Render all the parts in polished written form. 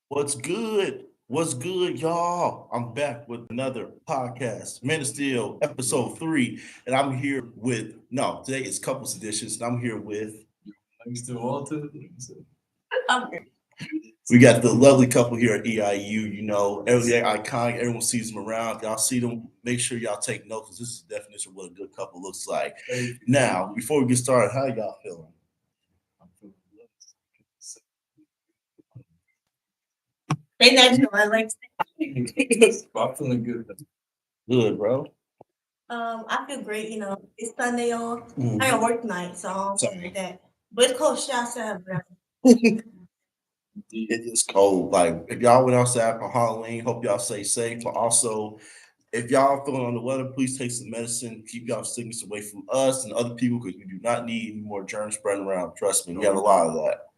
What's good? What's good, y'all? I'm back with another podcast, Men of Steel, episode 3. And I'm here with, no, today is couples editions. And I'm here with, Still Walter. we got the lovely couple here at EIU. Everything iconic. Everyone sees them around. Y'all see them. Make sure y'all take notes because this is the definition of what a good couple looks like. Now, before we get started, how y'all feeling? I'm feeling blessed. Say that you I like. I'm feeling good. Good, bro. I feel great. It's Sunday off. Mhm. I got work tonight, so I don't feel like that. But it's cold shit outside, bro. It is cold. Like if y'all went outside for Halloween, hope y'all stay safe. But also, if y'all feeling on the weather, please take some medicine. Keep y'all sickness away from us and other people because we do not need any more germs spreading around. Trust me, we have a lot of that.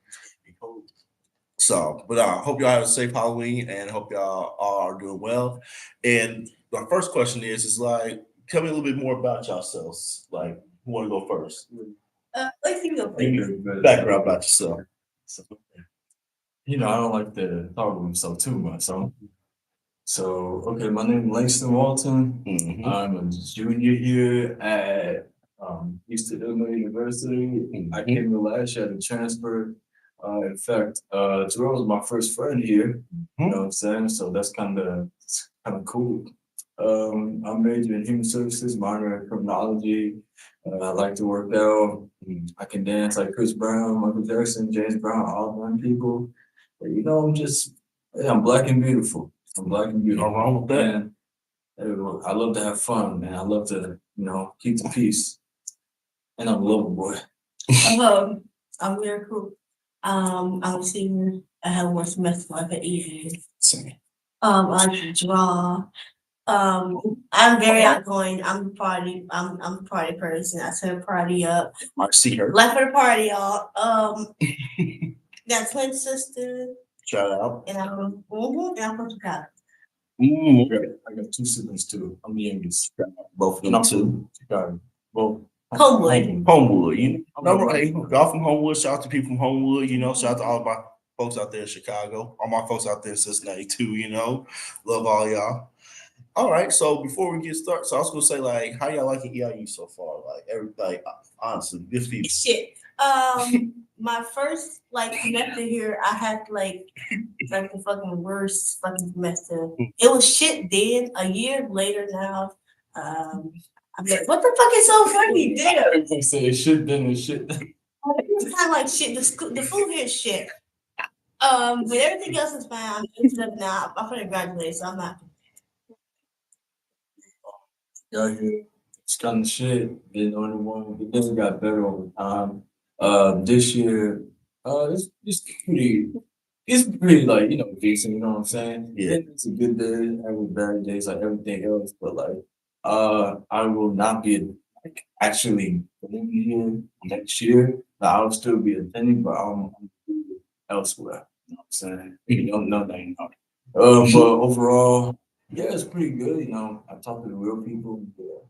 So, but I hope y'all have a safe Halloween and hope y'all are doing well. And my first question is like, tell me a little bit more about yourselves. Like, who want to go first? Let's see your Give me background about yourself. So, I don't like to talk about myself too much. Okay, my name is Langston Walton. Mhm. I'm a junior here at Eastern Illinois University. I came here last year to transfer. In fact, Terrell was my first friend here. You know what I'm saying? So that's kind of cool. I'm majoring in human services, minor in criminology. I like to work out. I can dance like Chris Brown, Michael Jackson, James Brown, all them people. But, I'm black and beautiful. I'm black and beautiful. Nothing wrong with that. And I love to have fun, man. I love to, keep the peace. And I'm a lover boy. I'm very cool. I'm a senior. I have one semester left at EA. I like to draw. I'm very outgoing. I'm a party person. I set a party up. I see her. Life for the party, y'all. Got twin sister, Shout out. and I'm from Chicago. I got two siblings too. I'm the youngest. Both of And them I'm too. from Chicago. Well, Homewood. Homewood, hey, y'all from Homewood. Shout out to people from Homewood. Shout out to all my folks out there in Chicago. All my folks out there in Cincinnati too. Love all y'all. All right, so before we get started, so I was gonna say like, how y'all liking EIU so far? Like honestly, this people. Shit. My first semester here, I had the fucking worst fucking semester. It was shit then. A year later now, I'm like, what the fuck is so funny? Damn. Everybody say shit, then it's shit. It's kind of like shit. The food here is shit. But everything else is fine. I'm into it now. I'm gonna graduate, so I'm not. Got here. It's kind of shit. Didn't know anyone. It just got better over time. This year, it's pretty like decent. You know what I'm saying? Yeah. It's a good day. Every bad days like everything else, but I will not be actually living here next year. I'll still be attending, but I'm elsewhere. You know what I'm saying? You don't know that, But overall, yeah, it's pretty good. I talk to the real people. Yeah.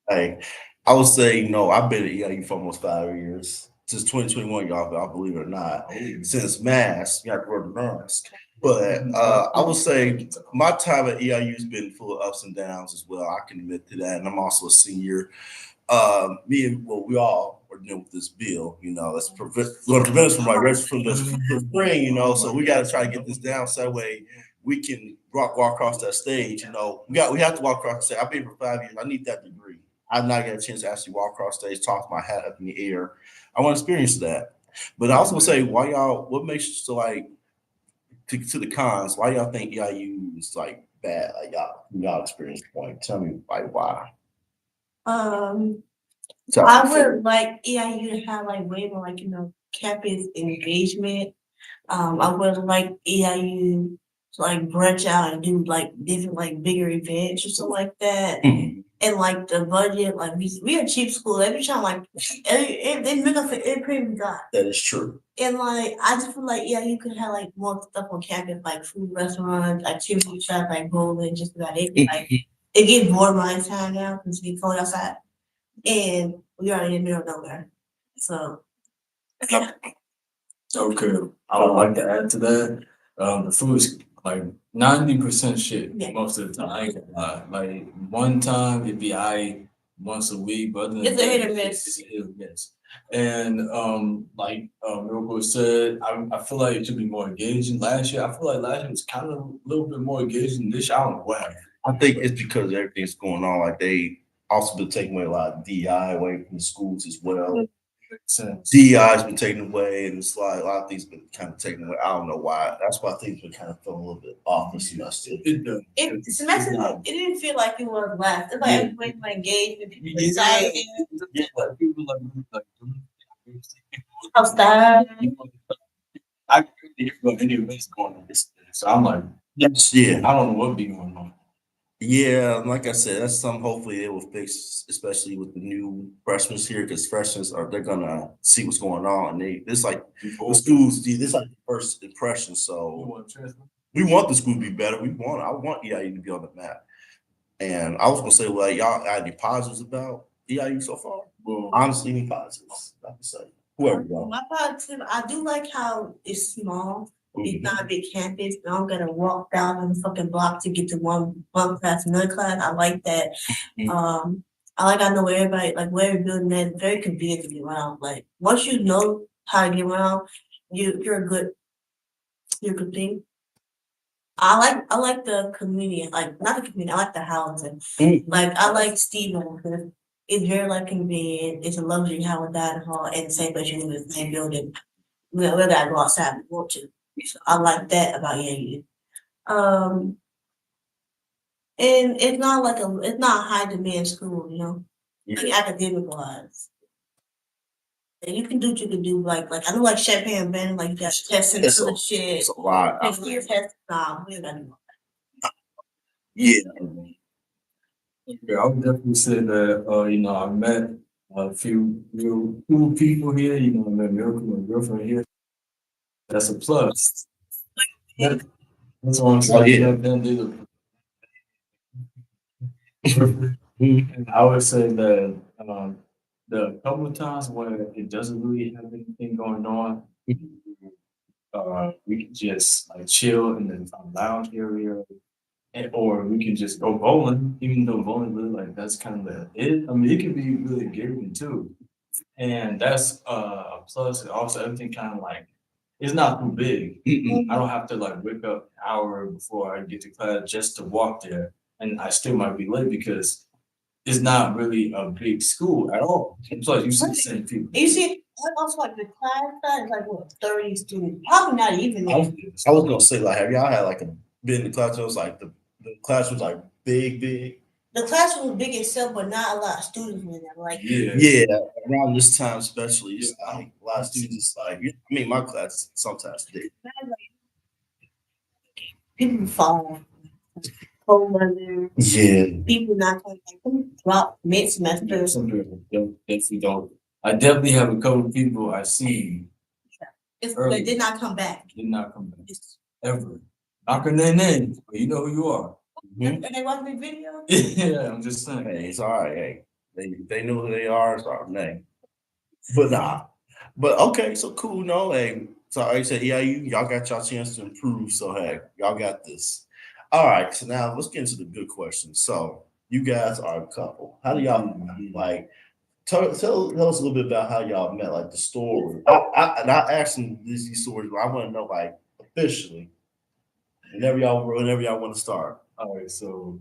Hey, I would say no. I've been at EIU for almost 5 years. Since 2021, y'all believe it or not. Since mask, you have to wear the mask. But I would say my time at EIU has been full of ups and downs as well. I can admit to that. And I'm also a senior. We all are dealing with this bill, that's going to prevent us from registering from the spring, so we got to try to get this down so that way we can walk across that stage. We have to walk across the stage. I've been here for 5 years. I need that degree. I've not got a chance to actually walk across stage, toss my hat up in the air. I want to experience that. But I also want to say, what makes you so to the cons, why y'all think EIU is bad? Y'all experience point. Tell me why. I would like EIU to have way more campus engagement. I would like EIU to branch out and do different bigger events or something like that. Mhm. And the budget, we are a cheap school. Every time they make us for every we got. That is true. And I just feel you could have more stuff on campus, food restaurants, activity shops, bowling, just about it. It gets more my time now because we cold outside. And we are in the middle of nowhere. So Okay. I would like to add to that. The food is like 90% shit Yeah. most of the time. I ain't gonna lie. Like one time it'd be once a week, but other than It's a hit or that, miss. It's a hit or miss. And like Mirko said, I feel like it should be more engaging. Last year, I feel like last year was kind of a little bit more engaging. This year, I don't know what happened. I think it's because everything's going on. Like they also been taking away a lot of DI away from the schools as well. Makes sense. DI's been taken away, and it's like a lot of things been kind of taken away. I don't know why. That's why things been kind of feeling a little bit off this semester. It semester it didn't feel like it was last. It's like Yeah. everybody was engaged and people Yeah. excited. Yeah, like people like Outside. I can hear about any events going on this day. So I'm like, Yes, yeah. I don't know what be going on. Yeah, like I said, that's something hopefully they will fix, especially with the new freshmen here, because freshmen they're gonna see what's going on. And it's like the schools, this like the first impression. So we want the school to be better. I want EIU to be on the map. And I was gonna say, well, y'all got any positives about EIU so far? Well, Honestly, any positives? I can say whoever you want. My positive, I do like how it's small. It's not a big campus. I don't gotta walk down the fucking block to get to one class, another class. I like that. I know everybody, like where you're building that, very convenient to get around. Like once you know how to get around, you're a good thing. I like the community, like not the community, I like the housing. Like I like Steele because it's very like convenient. It's a luxury house that hall and the same place you live in the same building. We gotta go outside and walk to. So I like that about AU. And it's not it's not a high demand school, you know, like academic wise. And you can do what you can do, like I know like Champagne Band, like you got testing It's the shit. It's a lot. Next year test, nah, we ain't gotta do Yeah. Yeah, I would definitely say that I met a few real cool people here. I met Miracle, my girlfriend here. That's a plus. That's what I'm saying. And I would say that the couple of times where it doesn't really have anything going on, we can just like chill in the lounge area, or we can just go bowling. Even though bowling really like that's kind of it. I mean, it can be really engaging too, and that's a plus. And also, everything kind of like it's not too big. I don't have to like wake up an hour before I get to class just to walk there, and I still might be late because it's not really a big school at all. And plus, you see the same people. You see, also like the class size is like what 30 students, probably not even. I was gonna say, like, have y'all had like been in the classrooms, like the classrooms like big? The classroom was big itself, but not a lot of students in there. Like yeah, around this time especially, it's like a lot of students. It's like I mean, my class sometimes big. People fall, cold weather. Yeah, People not coming back. Drop mid semester. Some people definitely don't. I definitely have a couple of people I seen. They did not come back. Did not come back ever. Knocking their name, but you know who you are. And they watch the video. Yeah, I'm just saying. hey, it's all right. Hey, they know who they are. It's our name. But nah. But okay, so cool. No, hey. So like I said, y'all got y'all chance to improve. So hey, y'all got this. All right. So now let's get into the good questions. So you guys are a couple. How do y'all like? Tell us a little bit about how y'all met, like the story. I asked them these stories, but I want to know like officially. Whenever y'all want to start. All right, so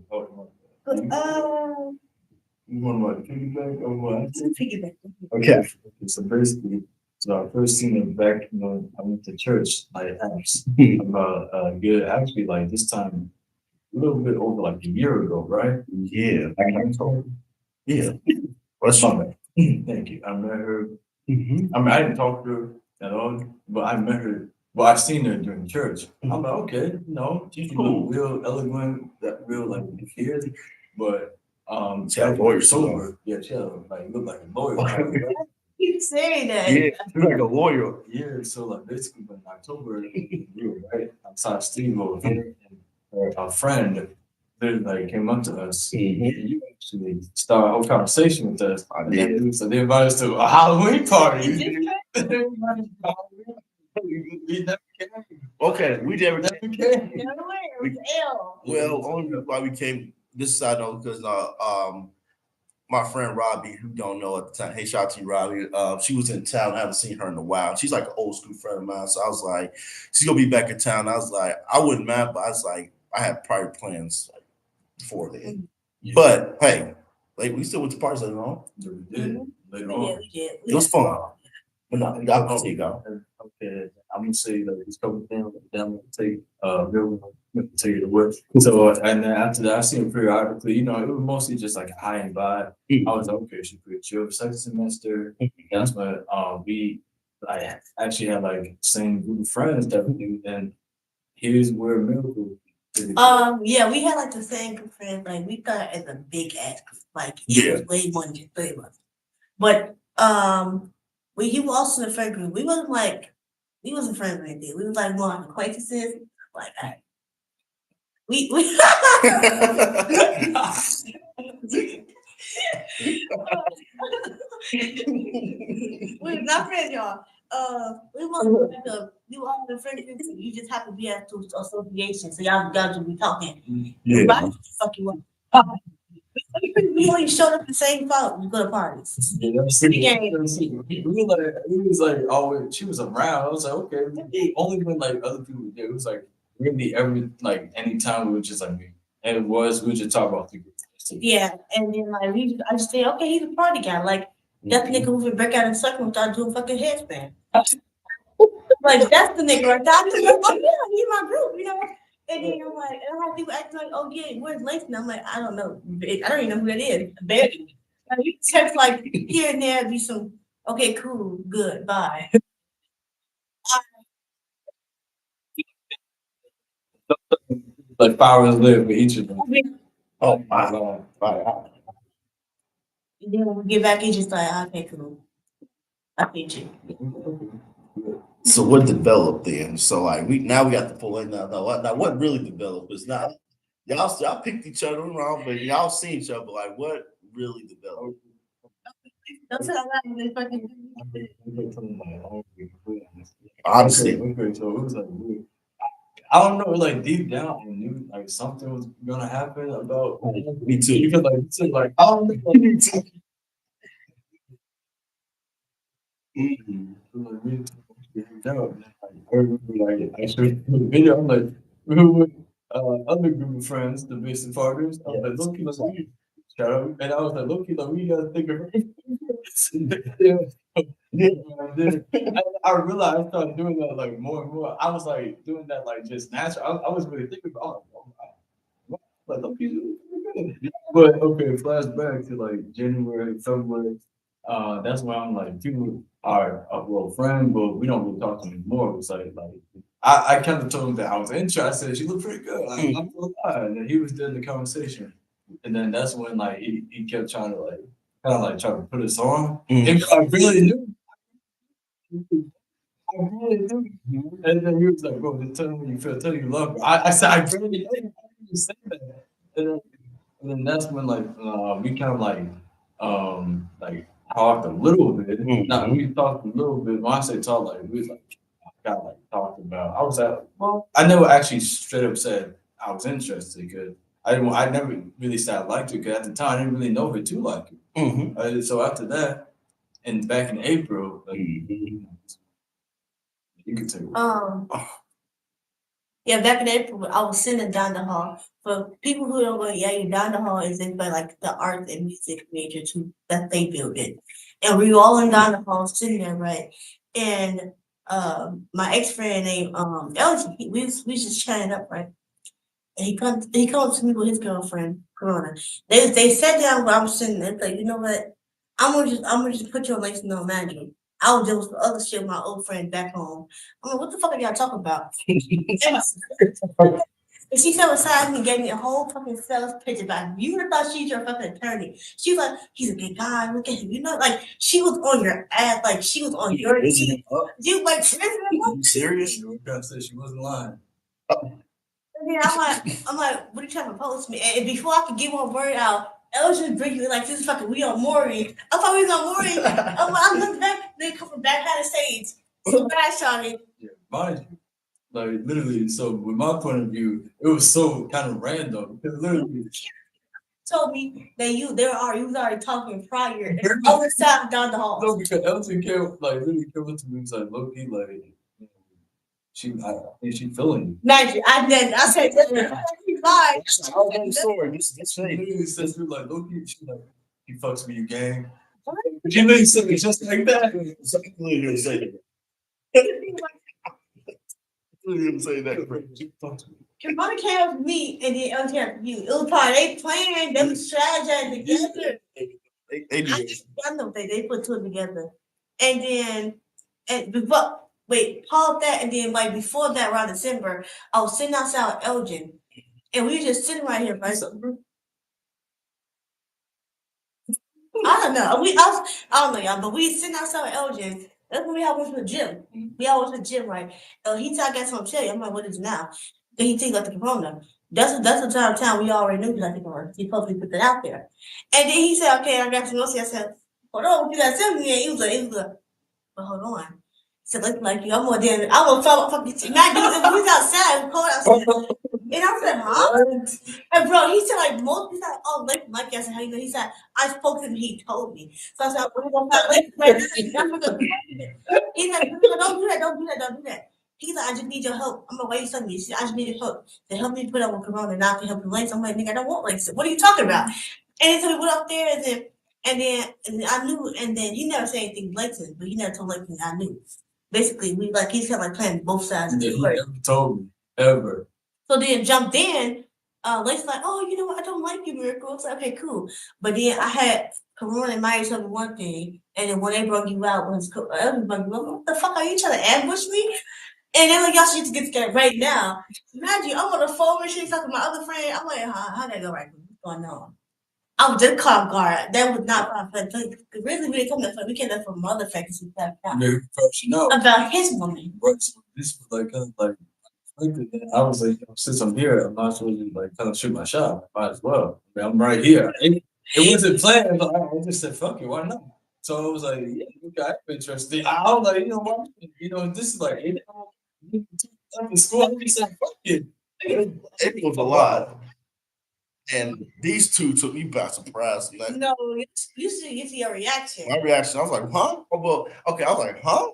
You want to piggyback or what? Piggyback. Okay. So basically, I first seen them back, I went to church, like about actually like this time, a little bit over like a year ago, right? Yeah. Yeah. What's fun? Thank you. I met her. I mean, I didn't talk to her at all, but I met her. Well, I seen her during church. I'm like, okay, she's cool, real eloquent, that real like ears, but she had a lawyer sober. Yeah, she had like looked like a lawyer. Keep saying that. Yeah, she's like a lawyer. Yeah, so like basically in October, we were right outside Steele over here, and a friend like came up to us. And you actually started a whole conversation with us. I did. So they invited us to a Halloween party. We never came. Okay, we never. L. Well, only why we came. This is I know because my friend Robbie, who don't know at the time, hey, shout out to you, Robbie. She was in town. I haven't seen her in a while. She's like an old school friend of mine. So I was like, she's gonna be back in town. I was like, I wouldn't mind, but I was like, I had prior plans like, before then. But hey, like we still went to parties later on. Yeah, we did. Later Yeah, on. we did. It was fun. But no, y'all can go. Okay, I'm gonna say like these couple things that I'm gonna take real tell you the word. So and then after that I seen it periodically, you know, it was mostly just like high and by. I was like, okay, she's pretty chill. Second semester, that's when we I actually had like same group of friends that we do, and here's where miracle. Yeah, we had like the same group of friends. Like we thought as a big ass group. Like it was way more than just 3 of us. But he was also in the friend group. We wasn't friends or anything. We was like more like acquaintances. Like that. We we're not friends, y'all. We were all in the friend group. You just have to be at two associations, so y'all guys will be talking. Yeah. Right? Fuck you up. We only showed up the same fault to go to parties. Yeah, we was like always she was around. I was like, okay, only when like other people were there. It was like really every like anytime we were just like me. And it was we would just talk about the group. Yeah, and then like I just say, okay, he's a party guy. Like that's the nigga who would break out in circle and start doing fucking headstand. Like that's the nigga right there. I'm just like, oh yeah, he's my group, you know. And then I'm like, and I have people acting like, oh yeah, where's Lace? And I'm like, I don't know. I don't even know who that is. Barely. Like, you text like here and there, be some, okay, cool, good, bye. Like 5 hours later for each of them. Oh my. And then when we get back, it's just like, okay, cool. I hate you. So what developed then? So like we got the full end now. Now what really developed is not y'all picked each other around, but y'all seen each other. But like what really developed? Don't say that loud, they fucking. Honestly, Okay, so it was like weird. I don't know, like deep down, I knew like something was gonna happen about me too. because like it's like I don't know. Like, like actually the video, I'm like we were with other group of friends, the basic partners. I was like, look, like, shout out, and I was like, look, like, we gotta think of I realized I started doing that like more and more. I was like doing that like just natural. I was really thinking about like okay, but okay, flashback to like January, February. That's when I'm like people are well friend, but we don't really talk anymore. It's like I kind of told him that I was interested. She looked pretty good. I'm so glad. And then he was there in the conversation, and then that's when like he kept trying to like kind of like try to put us on. And I really knew. I really knew. And then he was like, "Bro, just tell me when you feel. Tell me you love me." I said, "I really know. I didn't say that." And then that's when like we kind of like talked a little bit. Now we talked a little bit. When I say talk, like we was like got like talked about. I was at well, I never actually straight up said I was interested because I never really said I liked her because at the time I didn't really know her to like her. So after that, and back in April, like, you could take it. Yeah, back in April, I was sitting down the hall. For people who don't know, yeah, you down the hall is in by like the arts and music major too that they built it. And we were all in down the hall sitting there, right? And my ex friend named Elgin, we just chatting up, right? And he comes to me with his girlfriend, Corona. They sat down where I was sitting there, like, you know what? I'm gonna just put your legs in no manager. I was dealing with the other shit with my old friend back home. I'm like, what the fuck are y'all talking about? And she sat beside me and gave me a whole fucking sales pitch about you would have thought she's your fucking attorney. She was like, he's a good guy, look at him. You know, like she was on your ass, like she was on your team. You like serious? She said she wasn't lying. And then I'm like, what are you trying to propose to me? And before I could get one word out, I was just bringing me like this fucking we on Maury. I thought we was on Maury. I looked back, they come from back behind the stage. So I shot it. Yeah, mind you, like literally. So with my point of view, it was so kind of random. Because literally, Told me that you was already talking prior. And I was sat down the hall. no, because Elton came like literally came up to me and was like, low key, like I think she feeling you. Magic. I did. I said, bye. Story. This She literally says to me like, low key, she like, he fucks with you, gang. She literally said it just like that. Exactly didn't say that. Didn't say that. Kimani came up with me and then LT came up with you. It was probably they playing, they was strategizing together. They did. I know they put two together. And then before pause that and then like before that around December, I was sitting outside with Elgin and we were just sitting right here, right? I don't know. I don't know y'all, but we sitting outside with Elgin. That's when we all went to the gym. We all went to the gym, right? He said I got something to tell you. I'm like, what is it now? Then he think like the corona. That's the time of time we already knew that the corona. He supposed to put that out there. And then he said, okay, I got some else. I said, hold on, you got something here. He was like, but hold on. He said, look like you. I'm more than I will fucking not do it. He's outside, it was cold outside. And I said, huh? And bro, he said like most he's like, oh, like I said, how you know? He said, I spoke to him, he told me. So I said, we're gonna have like right now. He's like, don't do that. He's like, I just need your help. I'm gonna wait something. He said, I just need your help to help me put up with corona and not to help you lace. I'm like, nigga, I don't want lace. What are you talking about? And so we went up there and then I knew, and then he never said anything to Laketon, but he never told Laketon I knew. Basically, we like he's kind of like playing both sides of the He story. never told me ever. So then jumped in. Lake's like, oh, you know what? I don't like you, Miracle. It's like, okay, cool. But then I had Corona and Myers over one thing, and then when they brought you out, everybody, what the fuck are you trying to ambush me? And then like y'all should get together right now. Imagine I'm on the phone and she's talking to my other friend. I'm like, how that go right? What's going on? I was just caught off guard. That was not my friend. Really, we didn't come that far. We came there from other factors about his woman. Right. So this was like kind of like I was like, since I'm here, I'm not supposed to like kind of shoot my shot. Might as well. I mean, I'm right here. It wasn't planned, but I just said, "Fuck it, why not?" So I was like, "Yeah, okay, I'm interested." I was like, you know what? You know, this is like 8 hours in school. I just said, "Fuck it." It was a lot. And these two took me by surprise. Like, No, you see your reaction. my reaction, I was like, huh? Oh, well, okay, I was like, huh?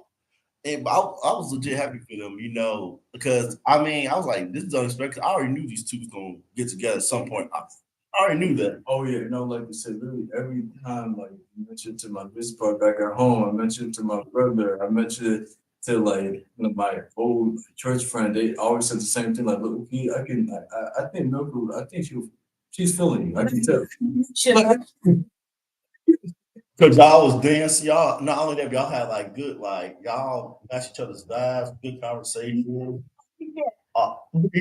And I was legit happy for them, you know, because I mean, I was like, this is unexpected. I already knew these two was gonna get together at some point. I already knew that. Oh yeah, no, like you said, literally every time, like you mentioned to my business partner back at home, I mentioned to my brother, I mentioned to like my old church friend. They always said the same thing. Like, look, I think Milky, I think she's feeling you. I can tell. Sure. Because y'all was dancing, y'all not only that, y'all had like good, like y'all match each other's vibes, good conversation. You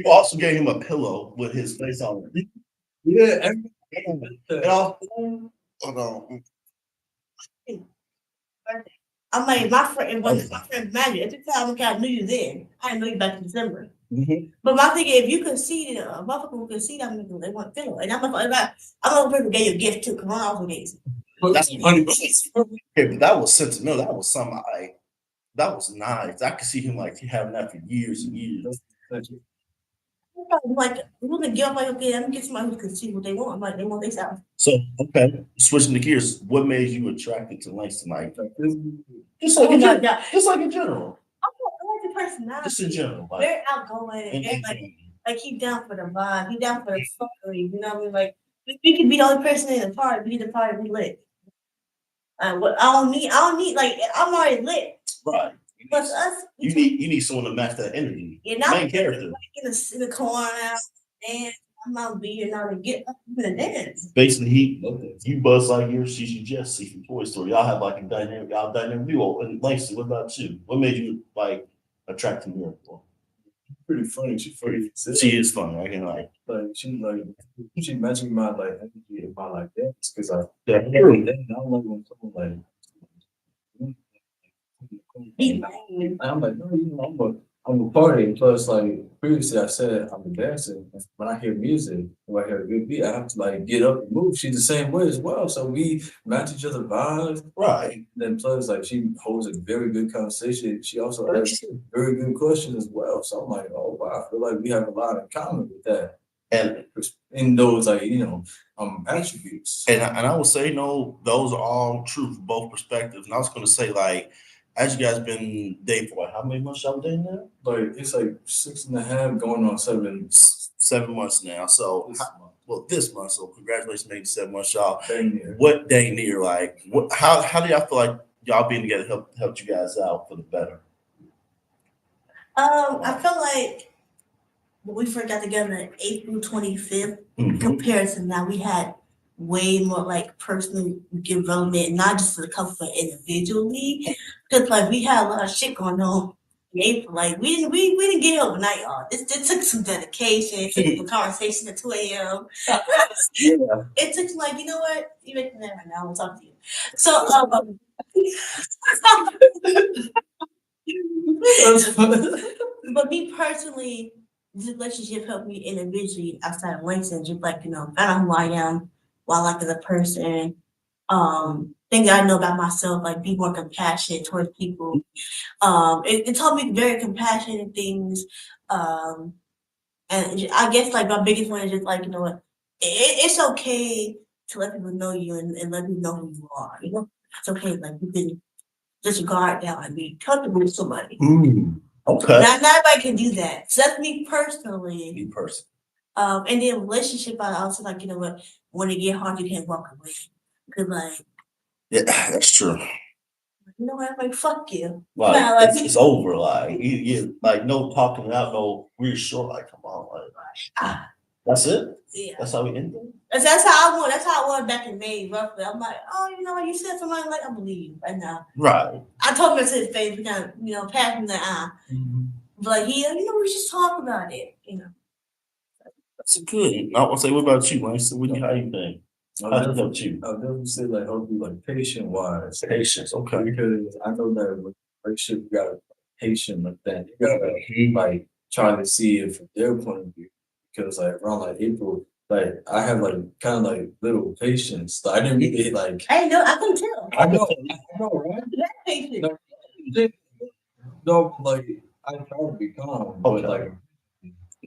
also gave him a pillow with his face on it. Yeah, And hold on. I'm like, my friend, my friend Magic, at the time, I knew you then. I didn't know you back in December. But my thing is, if you concede, a motherfucker can see that they want to feel. And I'm a person gave you a gift too. Come on, also gave you. That's funny. Okay, but that was sentimental. That was something that was nice. I could see him like having that for years and years. Like, you want to give up, like, okay, let me get somebody who can see what they want. Like, they want themselves. So, okay, switching the gears, what made you attracted to Langston? Like, just Oh, like in no, general. yeah. Just like in general. I like the personality. Just in general. Like, Very outgoing. And like he down for the vibe. He down for the fuckery. You know what I mean? Like, we could be the only person in the party. We the party we lit. What I don't need like I'm already lit. right. But us, You need someone to match that energy. you're not Main character. Like in the corner and I'm not being out to get up in the dance. Basically, you Buzz Lightyear, she's Jessie from Toy Story. Y'all have like a dynamic duo. And Langston, what about you? What made you like attract to Miracle? pretty funny. She's funny. She is funny. I can like She mentioned my like energy and my like dance because I that. I don't like when someone like I'm like, no, you know, I'm a party. Plus, like, previously I said I'm a dancer. When I hear music, when I hear a good beat, I have to like get up and move. She's the same way as well. So we match each other vibes. Right. Then plus like she holds a very good conversation. She also Very asks true. very good questions as well. So I'm like, oh wow, I feel like we have a lot in common with that. And In those like, attributes. and I would say, those are all true from both perspectives. And I was gonna say, like, as you guys been dating for what, how many months y'all dating now? Like it's like 6.5 going on 7 7 months now. So this month. well, this month. So congratulations, making 7 months, y'all. Dang near. What dang near, like, how do y'all feel like y'all being together helped you guys out for the better? I feel like when we first got together on April 25th, compared to now, we had way more like personal development, not just as a couple, but individually. Because like we had a lot of shit going on in April. Like we didn't get here overnight, y'all. It took some dedication, it took some conversation at 2 a.m. Yeah. It took like, you know what? You making that right now, I'm talking to you. So but me personally, this relationship helped me individually outside of Langston, just like, find out who I am, what I like as a person, things I know about myself, like be more compassionate towards people. It taught me very compassionate things. And I guess like my biggest one is just like, you know what, it's okay to let people know you and let people know who you are. You know, it's okay. Like you can disregard that and be comfortable with somebody. Okay. Not everybody can do that. So that's me personally. Me personally. And then relationship, I also like, you know what, when it get hard, you can't walk away. Cause like, Yeah, that's true. you know what, like fuck you. Like Nah, like- it's over. Like you like no talking it out, no reassure. Like come on, like that's it. Yeah. That's how we end it. That's how I was back in May, roughly. I'm like, oh, you know what, you said something like, I believe you right now. Right. I told him to his face, we kind of, passed him the eye. But he, we just talk about it, That's good. I want to say, what about you, Langston? How you think? How does it help you? I'll definitely say like help you like patient wise. Patience. Okay. Because I know that with relationship you gotta be patient with that. You gotta like try to see it from their point of view. Because like around like April, like I have like kind of like little patience. Like, I didn't really like I know, I can tell. I know, right? That's patient. No, like I try to be calm, but like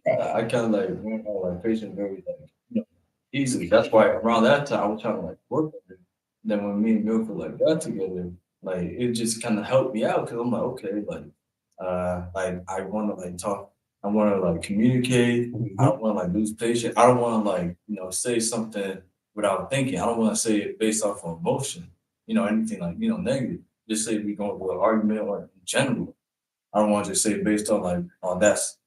I kind of like went on like patient very like easily. That's why around that time I was trying to like work with it. Then when me and Milford like got together, like it just kind of helped me out because I'm like okay, like I want to like talk, I want to like communicate. I don't want to like lose patience. I don't want to like say something without thinking. I don't want to say it based off of emotion. Anything like negative. Just say we going to an argument or in general. I don't want to just say it based on like, oh, that's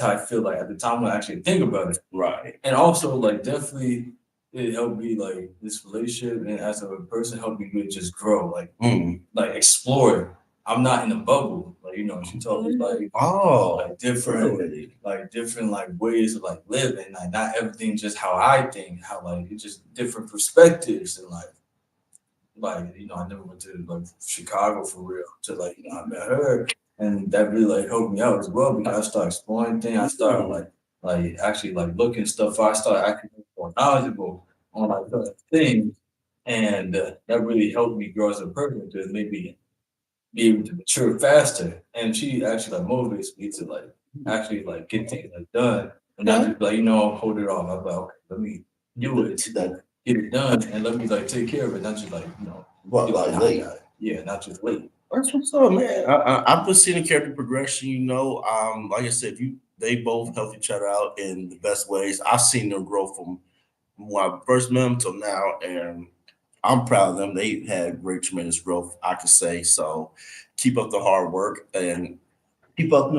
how I feel like at the time when I actually think about it. Right. And also like definitely it helped me like this relationship and as a person helped me really just grow, like explore. I'm not in a bubble. Like, she told me like different really? like different like ways of like living. Like not everything just how I think, how like it's just different perspectives in life. Like, I never went to like Chicago for real to like, I met her and that really like helped me out as well because I started exploring things. I started like actually like looking stuff. I started acting more knowledgeable on like other things. And that really helped me grow as a person to maybe be able to mature faster. And she actually like motivates me to like actually like get things like done and not just like, hold it off. I'm like, okay, let me do it. Get it done and let me like take care of it, not just like late. Yeah, not just late. That's what's up, man. I've been seeing the character progression. Like I said, they both help each other out in the best ways. I've seen them grow from when I first met them till now, and I'm proud of them. They had great, tremendous growth, I could say. So keep up the hard work and keep up,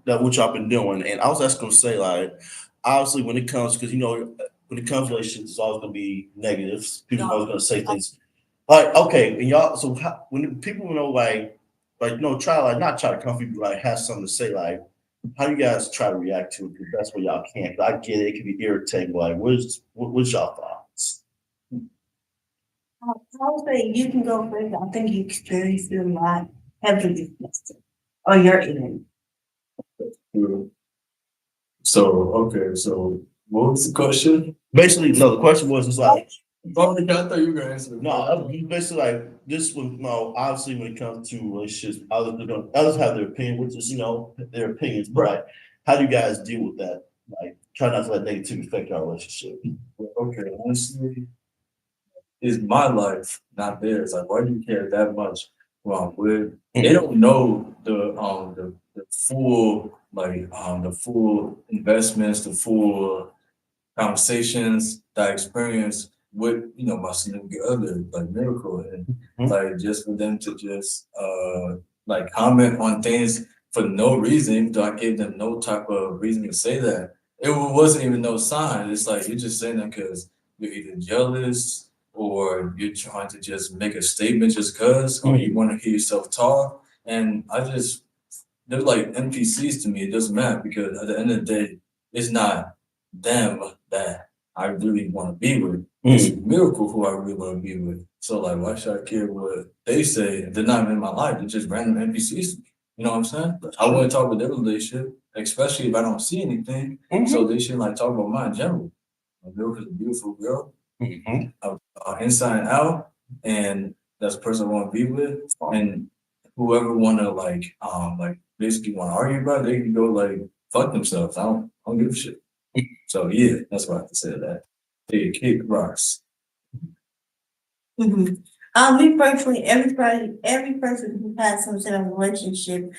that what y'all been doing. And I was just gonna say, like, obviously, when it comes, because when it comes to relationships, it's always gonna be negatives. People are always gonna say things like, okay, and y'all. So when people try like not try to comfort you, but like have something to say, like, how do you guys try to react to it the best way y'all can? 'Cause I get it; it can be irritating. Like, what's y'all thoughts? I would say you can go first. I think you experience it a lot heavily or your end. True. So okay, so what was the question? Basically, no, the question was just like, Oh, I thought you were gonna answer the no, basically like this one, no, obviously when it comes to relationships, others have their opinion, which is, their opinions, but like, how do you guys deal with that? Like, try not to let negativity affect our relationship. Okay, honestly, it's my life, not theirs. Like, why do you care that much who I'm with? They don't know the full the full investments, the full conversations that I experienced with my significant other, like Miracle, and Mhm. like just for them to just like comment on things for no reason, even though I gave them no type of reason to say that. It wasn't even no sign. It's like you're just saying that because you're either jealous or you're trying to just make a statement just because, or you want to hear yourself talk. And they're like NPCs to me. It doesn't matter because at the end of the day, it's not them that I really want to be with. It's Miracle who I really want to be with. So like, why should I care what they say if they're not even in my life? They're just random NPCs to me. You know what I'm saying? I want to talk about their relationship, especially if I don't see anything. So they should like talk about mine in general. Miracle's a beautiful girl, inside and out, and that's the person I want to be with. And whoever want to like basically want to argue about it, they can go like fuck themselves. I don't give a shit. So yeah, that's what I have to say to that. Hey, kick rocks. Mhm. Me personally, every person who has some sort of relationship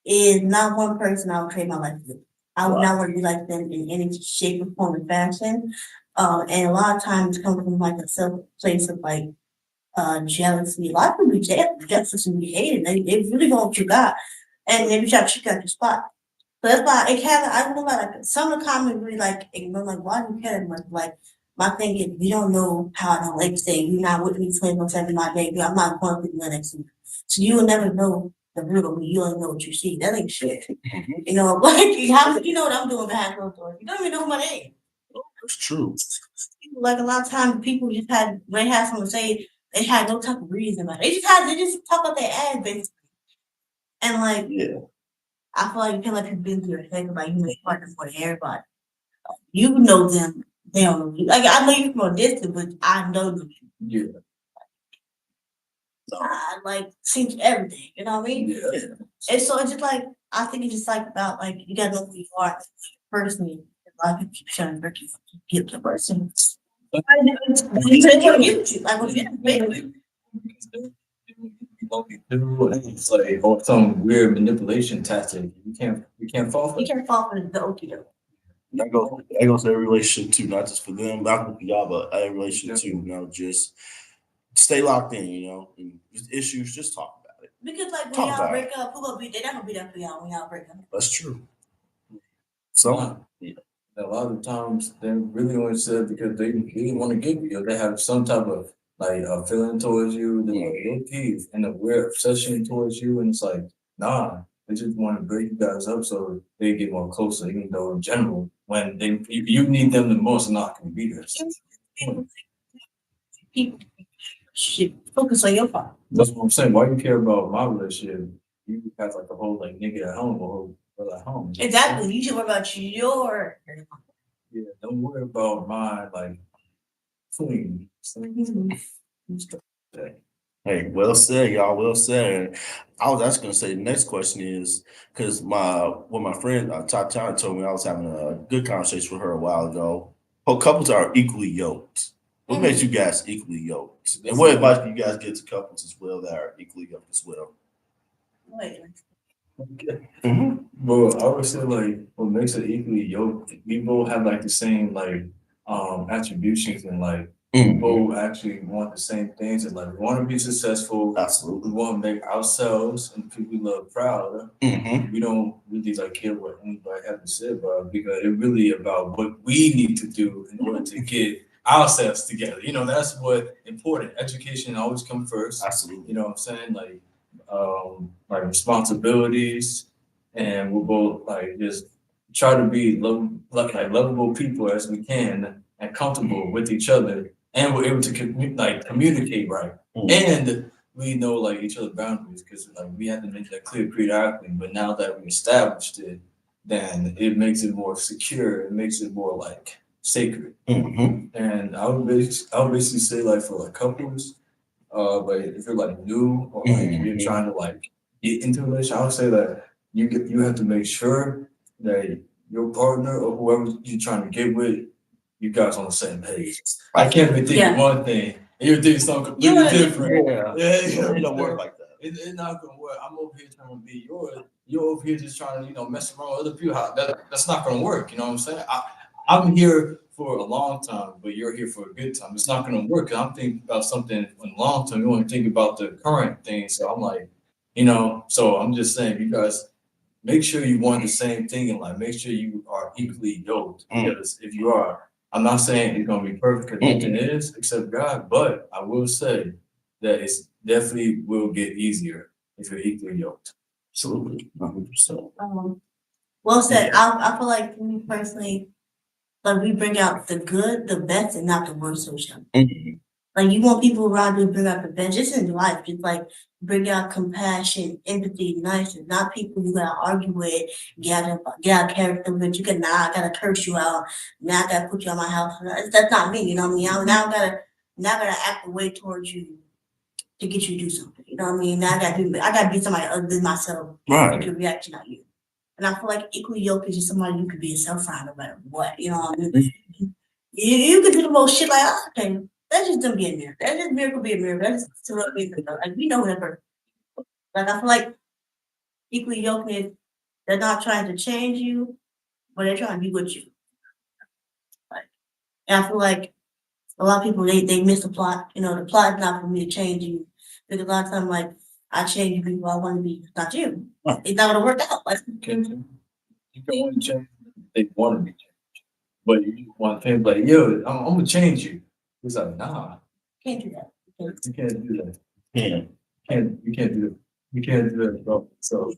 is not one person I would trade my life with. I would not want to be like them in any shape or form or fashion. And a lot of times come from like a self place of like jealousy. A lot of people be jealous and be hated. They really want what you got. And they be trying to check out your spot. So that's why it kind of, I don't know about like some of the comments really like ignore like why do you care that much? Like my thing is you don't know how I don't like say you're not with me 24/7 my day. I'm not going to the next week. So you will never know the real me. You only know what you see. That ain't shit. You know, like how would you know what I'm doing behind closed doors? You don't even know who my name. That's true. Like a lot of times people just had when they had something to say, they had no type of reason about it. They just talk about their ass basically. And like Yeah. I feel like you can let people into your head about you make partner for everybody. You know them, they don't know you. Like I know you from a distance, but I know them. Yeah. I like see everything, you know what I mean? Yeah. And so it's just like I think it's just like about like you gotta know who you are personally. A lot of people keep trying to get the person. You say what you like what you It's like or some weird manipulation tactic. You can't fall for you it. can't fall for the okie doke. That goes to every relationship too, not just for them, not for y'all, but every relationship too. Just stay locked in, and issues, just talk about it. Because like when Talk y'all about break up, who gonna be they not gonna be there for y'all when y'all break up. That's true. So, A lot of times they really only said because they really want to get you. They have some type of like a feeling towards you. They're like low key and a weird obsession towards you, and it's like nah. They just want to break you guys up so they get more closer. Even though in general, when you need them the most, they're not gonna be there. People should focus on your part. That's what I'm saying. Why you care about my relationship? You have like a whole like nigga at home or whole brother at home. Exactly. You should worry about your Yeah, don't worry about my like clean. hey, well said, y'all. Well said. I was actually gonna say the next question is because my friend Tatiana told me I was having a good conversation with her a while ago. Well, couples are equally yoked. What makes you guys equally yoked? And what advice do you guys give to couples as well that are equally yoked as well? Wait. Well, I would say like what makes it equally yoked, we both have like the same like attributions and like we both actually want the same things and like we want to be successful. Absolutely. We want to make ourselves and people we love proud. We don't really like care what anybody has to say about because it's really about what we need to do in order to get ourselves together. That's what important. Education always comes first. Absolutely. You know what I'm saying? Like responsibilities and we'll both like just try to be lovable people as we can and comfortable with each other and we're able to communicate right and we know like each other's boundaries because like we had to make that clear periodically but now that we established it then it makes it more secure. It makes it more like sacred. Mm-hmm. And I would basically say like for like couples, but if you're like new or like you're Mhm. trying to like get into a relationship, I would say that you have to make sure that your partner or whoever you're trying to get with, you guys on the same page. I can't be thinking Yeah. one thing and you're thinking something You completely wanna- different. Yeah. Yeah, It don't work like that. It's not gonna work. I'm over here trying to be yours. You're over here just trying to, mess around with other people. That's not gonna work. You know what I'm saying? I'm here for a long time, but you're here for a good time. It's not gonna work. 'Cause I'm thinking about something in the long term. You want to think about the current thing. So I'm like, so I'm just saying, you guys make sure you want the same thing in life. Make sure you are equally yoked. Because if you are, I'm not saying it's gonna be perfect because nothing is except God, but I will say that it's definitely will get easier if you're equally yoked. Absolutely. 100%. Well said. I feel like for me personally, like we bring out the good, the best, and not the worst of each other. Mhm. Like you want people around you to bring out the best, just in life, just like bring out compassion, empathy, niceness, not people you gotta argue with, get out character with. You can now I gotta curse you out, now I gotta put you out my house. That's not me, you know what I mean? Now I gotta act the way towards you to get you to do something. You know what I mean? Now I gotta be somebody other than myself to Right. get a reaction out of you. And I feel like equally yoked is just somebody you could be yourself around no matter what. You know what I mean? You could do the most shit like, okay, that's just them being there. That's just miracle being miracle. That's just to being miracle. Like we know whatever. Like I feel like equally yoked is they're not trying to change you, but they're trying to be with you. Like, and I feel like a lot of people they miss the plot. The plot is not for me to change you. Because a lot of times like I change you people I want to be, not you. Right. It's not gonna work out. Like You can want to change. They want to be changed, but you want to like, yo, I'm gonna change you. It's like, nah, can't do that. you can't do that. Yeah. You can't do that. You can't do that, bro. So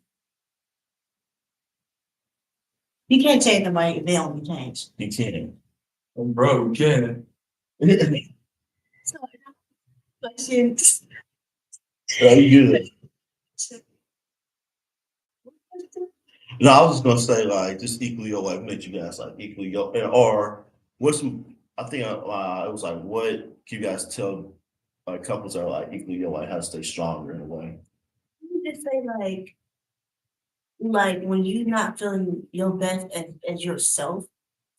You can't change nobody if they don't be changed. You can. bro, you can. So questions. Very good. No, I was just gonna say like just equally yoked, like make you guys like equally yoked, or what's some? I think it was like what can you guys tell like couples that are like equally yoked, like how to stay stronger in a way. You just say like when you're not feeling your best as yourself,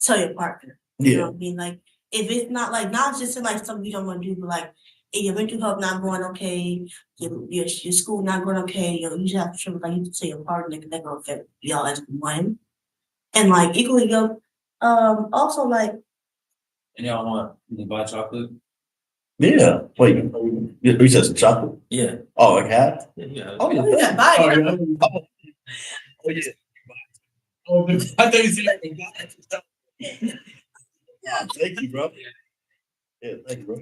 tell your partner. You know Yeah. what I mean? Like if it's not just like something you don't want to do, but like if your mental health not going okay, your school not going okay, you just have to show like you can tell your partner that gonna affect y'all as one. And like equally yoked, also like And y'all want to buy chocolate? Yeah. Wait, you said some chocolate? Yeah. Oh, like half? Yeah. Oh yeah. you gotta buy Oh, it. yeah. Oh yeah. Oh, I thought you said Thank you, bro. Yeah, thank you, bro.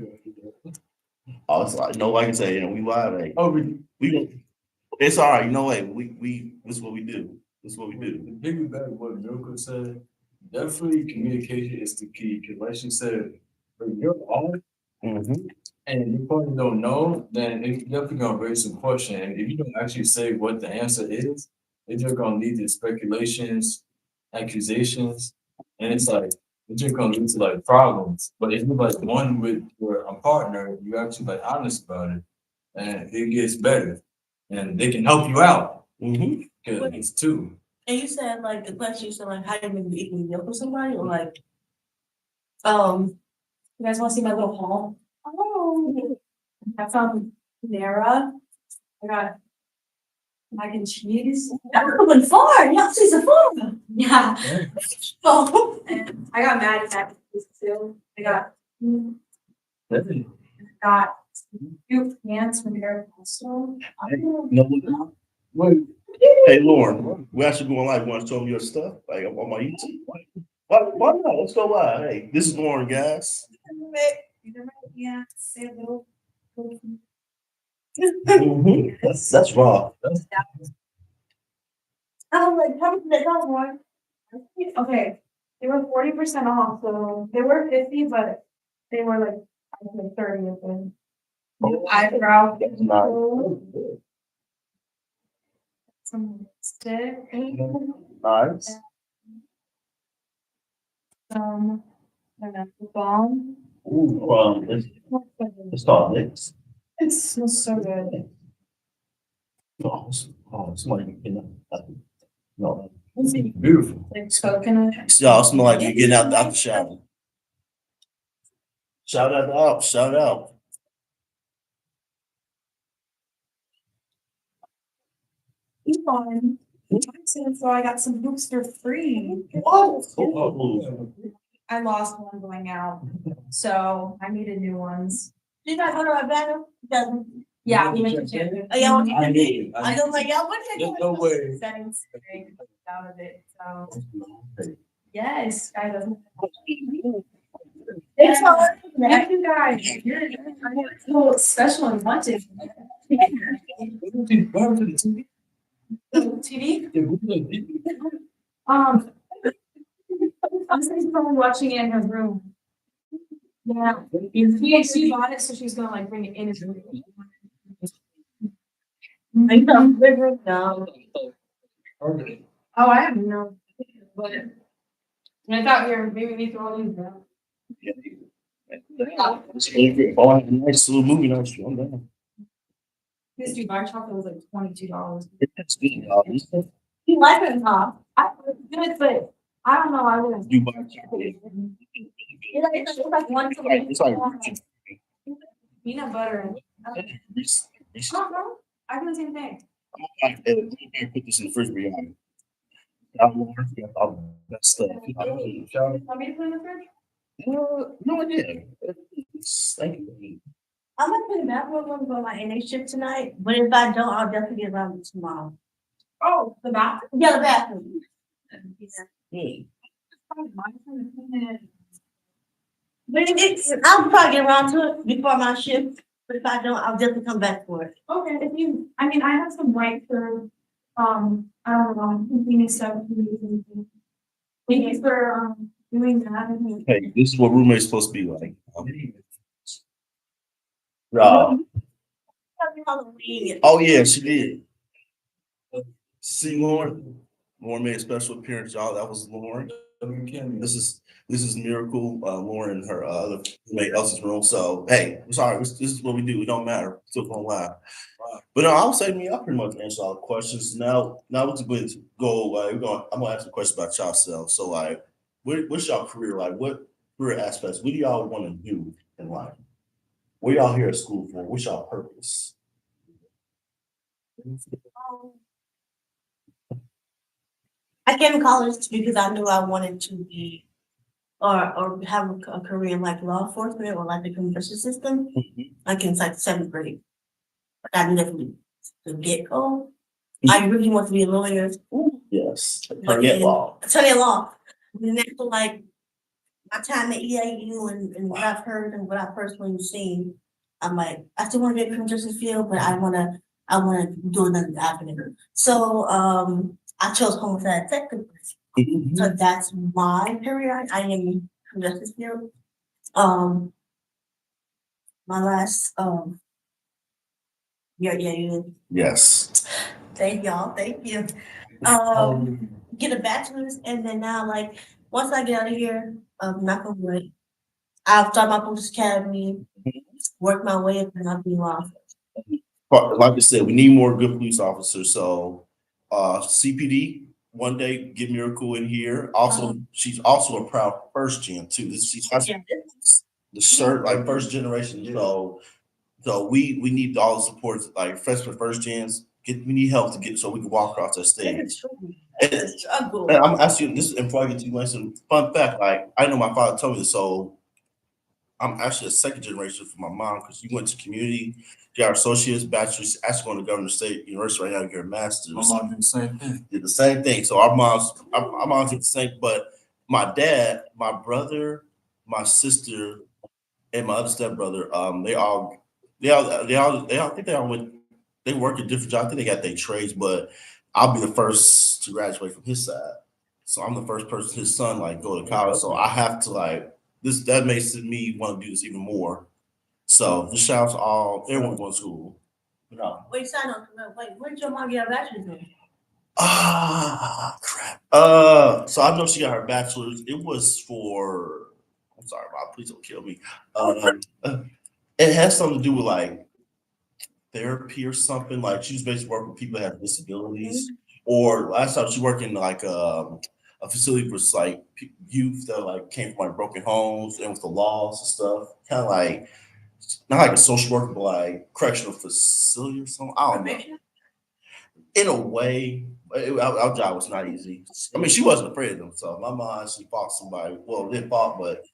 Oh, it's like no, like I say, we live. Like, oh, we it's all right. You know what? We this is what we do. This is what we do. the piggyback what Milko said, definitely communication is the key. Because like she said, if you're off Mm-hmm. and you probably don't know, then it's definitely gonna raise some question. And if you don't actually say what the answer is, it's just gonna lead to speculations, accusations, and it's like it's just gonna lead to like problems. But if you're like one with your partner, you actually like honest about it, and it gets better, and they can help you out Mm-hmm. because it's two. And you said like the question you said like how do you make equally yoked with somebody or like you guys want to see my little haul? Oh, I found Panera. I got mac and cheese. That went far. Y'all see some food. Yeah. Oh. And I got mad at that too. I got two pants from Aeropostale. No, wait. Hey, Lauren, we actually going live. You want to show me your stuff? Like on my YouTube? Why not? Let's go live. Hey, this is Lauren, guys. Yeah, say a little. Mm-hmm. That's raw. I was like, how much did that cost, Lauren? Okay, they were 40% off, so they were 50, but they were like, I think 30 of them. Eyebrow. That's nice. Some stick. Nice. I don't know, football. Ooh, let's start next. It smells so good. Somebody, no. It's Beautiful. like coconut. Y'all smell like you're getting out the shower. Shout out, shout out. Coupon. So I got some hoops for free. Oh, I lost one going out, so I needed new ones. You guys know about better? Doesn't. Yeah, we went to Canada. Oh, y'all want I to did. I go like, y'all, what There's no way. Settings today, out of it, so. Yes, I don't. It's all. Thank you guys. You're so special and wanted. TV? I'm saying someone watching it in her room. Yeah, she bought it, so she's gonna like bring it in his room. Are you from the river? No. Oh, I have no, but I thought we were maybe we throw all these down. Nice little movie night. I'm down. This Dubai chocolate was like $22. It's good. You like it, huh? I good, but I don't know. I wouldn't. Dubai. It's like one to It's like Peanut butter. No, I do the same thing. I put this in the fridge behind. All that stuff. Want me to put it in the fridge? No, I didn't. Thank you. I'm gonna put that one on my NA shift tonight, but if I don't, I'll definitely get around to tomorrow. Oh, the bathroom. Yeah, the bathroom. But I'll probably get around to it before my shift, but if I don't, I'll definitely come back for it. Okay, if you, I mean, I have some white for, I don't know, cleaning stuff. Thank you for, doing that. Hey, this is what roommate's supposed to be like. Oh yeah, she did. See Lauren. Lauren made a special appearance, y'all. That was Lauren. This is Miracle. Lauren and her other roommate Elsie's room. So hey, I'm sorry. This is what we do. It don't matter. Still gonna lie. But no, I would say to me, I pretty much answered all the questions. Now we're going to go. I'm gonna ask a question about yourself. So like, what's your career like? What career aspects? What do y'all want to do in life? What y'all here at school for? What's y'all purpose? I came to college because I knew I wanted to be or have a career in like law enforcement or like the criminal justice system. Like in like seventh grade. But I knew that from the get-go. I really want to be a lawyer. Yes, But attorney at then- law. Attorney at law. And then after like my time at EAU and what I've heard and what I personally seen, I'm like, I still want to be in the criminal justice field, but I wanna do another avenue. So I chose homicide detective. So that's my career. I am in the justice field. My last yeah. Yes. Thank y'all. Thank you. Get a bachelor's, and then now, like, once I get out of here, knock on wood, I'll start my police academy, work my way up, and I'll be law. But like I said, we need more good police officers. So CPD, one day get Miracle in here. Also, she's also a proud first gen too. She's the shirt, like first generation. So we need all the support, like freshman first gens. We need help to get so we can walk across that stage. It's a struggle. And I'm asking this is before I get to you, some fun fact. Like I know my father told me this, so I'm actually a second generation from my mom because you went to community, got our associates, bachelor's, actually going to Governor State University right now, get your master's. My mom did the same thing. Did the same thing. So our moms did the same, but my dad, my brother, my sister, and my other stepbrother, they all think they work at different jobs. I think they got their trades, but I'll be the first to graduate from his side. So I'm the first person, his son, like go to college. So I have to like this. That makes me want to do this even more. So just shout out to everyone going to school. Wait, sign on. Wait, where did your mom get a bachelor's in? Crap. So I know she got her bachelor's. It was for. I'm sorry, Bob. Please don't kill me. It has something to do with like therapy or something. Like she was basically working with people that have disabilities. Or last time she worked in like a facility for like youth that like came from like broken homes and with the laws and stuff. Kind of like not like a social worker, but like correctional facility or something. I don't know. In a way, our job was not easy. I mean, she wasn't afraid of them. So my mom, she fought somebody. Well, didn't fought, but